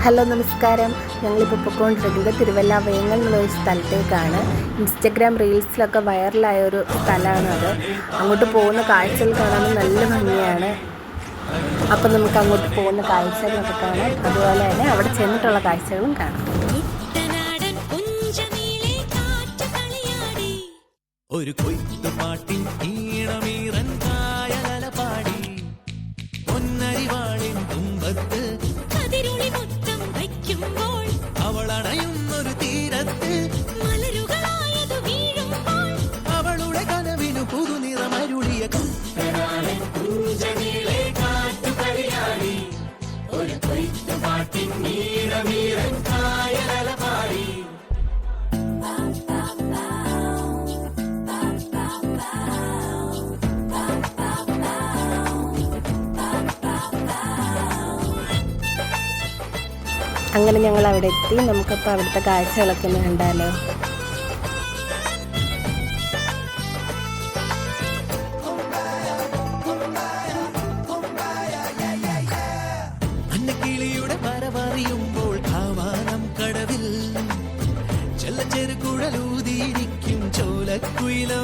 Hello നമസ്കാരം. ഞങ്ങളിപ്പോൾ പൊയ്ക്കൊണ്ടിരിക്കുന്നത് തിരുവല്ല വേങ്ങൽ എന്നുള്ള സ്ഥലത്തേക്കാണ്. ഇൻസ്റ്റഗ്രാം റീൽസിലൊക്കെ വൈറലായ ഒരു സ്ഥലമാണ് അത്. അങ്ങോട്ട് പോകുന്ന കാഴ്ചകൾ കാണാൻ നല്ല ഭംഗിയാണ്. അപ്പം നമുക്ക് അങ്ങോട്ട് പോകുന്ന കാഴ്ചകളൊക്കെ കാണാം, അതുപോലെ തന്നെ അവിടെ ചെന്നിട്ടുള്ള കാഴ്ചകളും കാണാം. ഒരു കൊയ്ത്തുപാട്ടിൻ ഈണമീറൻ കായലപാടി പൊന്നരിവാളിൻ തുമ്പത്ത് കതിരുളി മുത്തം വയ്ക്കുമ്പോൾ അവളണയുന്നൊരു തീരത്ത് മലരുകളായതു വീഴുമ്പോൾ അവളുടെ കനവിനു പുതുനിറമരുളിയ കുട്ടനാടൻ പൂജനീളെ കാറ്റുകളിയാടി ഒരു കൊയ്ത്തുപാട്ടിൻ ഈണമീറൻ കായലപാടി. അങ്ങനെ ഞങ്ങൾ അവിടെ എത്തി. നമുക്കപ്പോൾ അവിടുത്തെ കാഴ്ചകളൊക്കെ ഒന്ന് കണ്ടാലോ. അന്നക്കിളിയുടെ പരവറിയുമ്പോൾ ആവാനം കടവിൽ ചെല്ലച്ചെറുകുഴലൂതിയിരിക്കും ചോലക്കുയിലോ